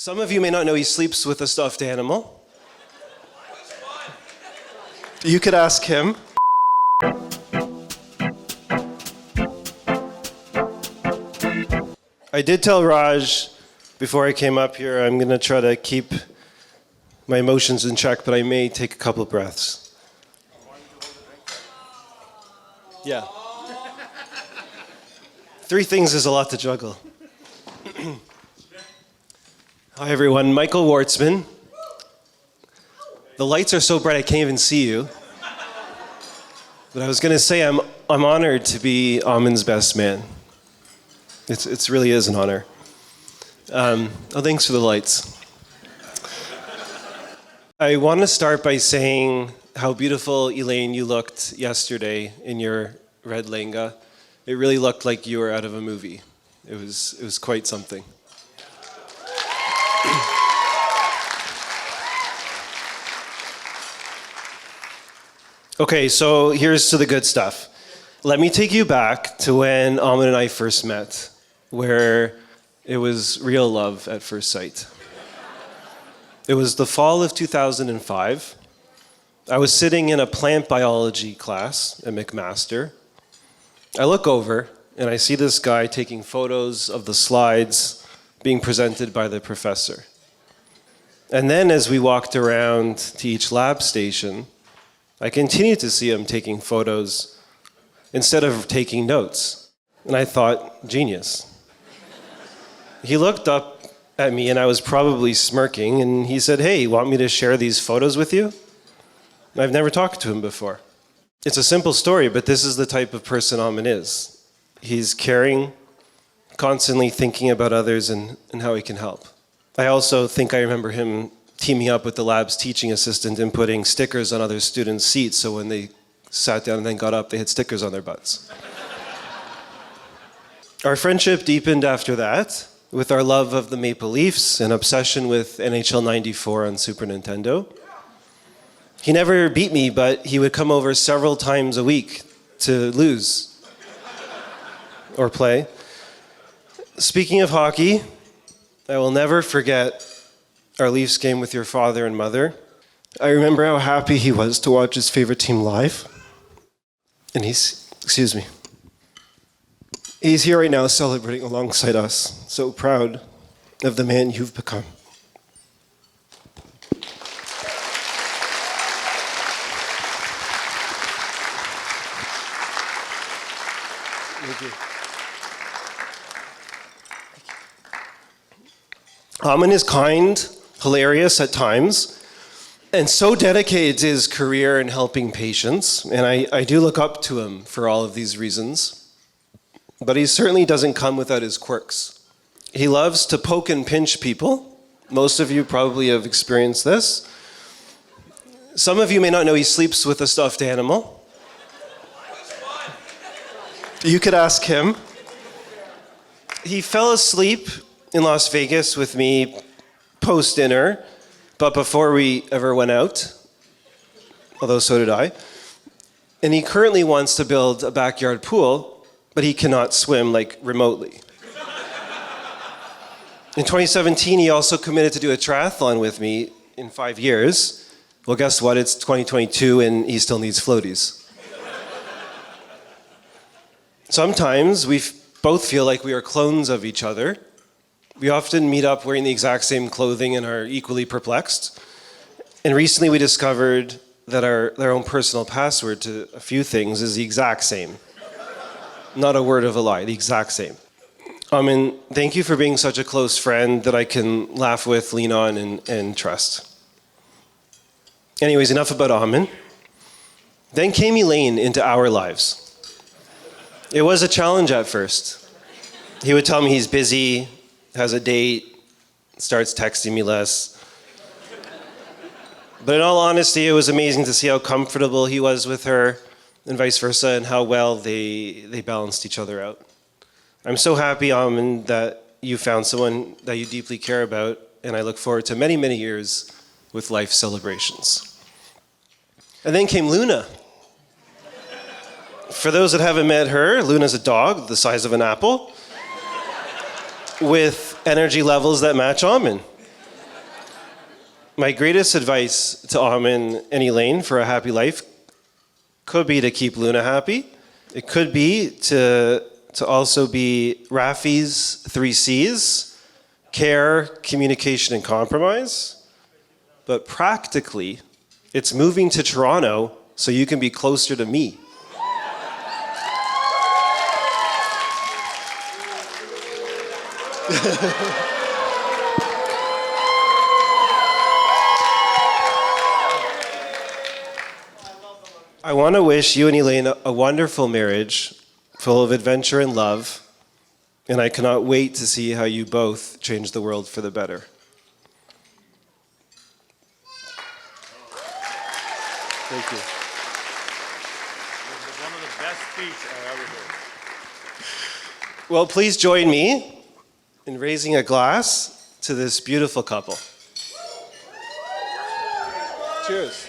Some of you may not know he sleeps with a stuffed animal. You could ask him. I did tell Raj before I came up here, I'm going to try to keep my emotions in check, but I may take a couple breaths. Yeah. 3 things is a lot to juggle. Hi everyone, Michael Wartzman. The lights are so bright I can't even see you. But I was going to say I'm honored to be Amin's best man. It really is an honor. Thanks for the lights. I want to start by saying how beautiful, Elaine, you looked yesterday in your red lehenga. It really looked like you were out of a movie. It was quite something. Okay, so here's to the good stuff. Let me take you back to when Amin and I first met, where it was real love at first sight. It was the fall of 2005. I was sitting in a plant biology class at McMaster. I look over and I see this guy taking photos of the slides being presented by the professor. And then as we walked around to each lab station, I continued to see him taking photos instead of taking notes. And I thought, genius. He looked up at me and I was probably smirking and he said, "Hey, you want me to share these photos with you?" I've never talked to him before. It's a simple story, but this is the type of person Amin is. He's caring, constantly thinking about others and how he can help. I also think I remember him teaming up with the lab's teaching assistant and putting stickers on other students' seats so when they sat down and then got up, they had stickers on their butts. Our friendship deepened after that with our love of the Maple Leafs and obsession with NHL 94 on Super Nintendo. He never beat me, but he would come over several times a week to lose or play. Speaking of hockey, I will never forget our Leafs game with your father and mother. I remember how happy he was to watch his favorite team live. And he's here right now celebrating alongside us. So proud of the man you've become. Thank you. Amin is kind, hilarious at times, and so dedicated to his career in helping patients, and I do look up to him for all of these reasons. But he certainly doesn't come without his quirks. He loves to poke and pinch people. Most of you probably have experienced this. Some of you may not know he sleeps with a stuffed animal. You could ask him. He fell asleep in Las Vegas with me post-dinner, but before we ever went out, although so did I. And he currently wants to build a backyard pool, but he cannot swim, like, remotely. In 2017, he also committed to do a triathlon with me in 5 years. Well, guess what? It's 2022 and he still needs floaties. Sometimes we both feel like we are clones of each other. We often meet up wearing the exact same clothing and are equally perplexed. And recently we discovered that our own personal password to a few things is the exact same. Not a word of a lie, the exact same. Amin, thank you for being such a close friend that I can laugh with, lean on, and trust. Anyways, enough about Amin. Then came Elaine into our lives. It was a challenge at first. He would tell me he's busy, has a date, starts texting me less. But in all honesty, it was amazing to see how comfortable he was with her and vice versa, and how well they balanced each other out. I'm so happy, Amin, that you found someone that you deeply care about, and I look forward to many, many years with life celebrations. And then came Luna. For those that haven't met her, Luna's a dog the size of an apple with energy levels that match Amin. My greatest advice to Amin and Elaine for a happy life could be to keep Luna happy. It could be to also be Rafi's 3Cs, care, communication, and compromise. But practically, it's moving to Toronto so you can be closer to me. I want to wish you and Elaine a wonderful marriage, full of adventure and love, and I cannot wait to see how you both change the world for the better. Thank you. This is one of the best speeches I've ever heard. Well, please join me in raising a glass to this beautiful couple. Cheers.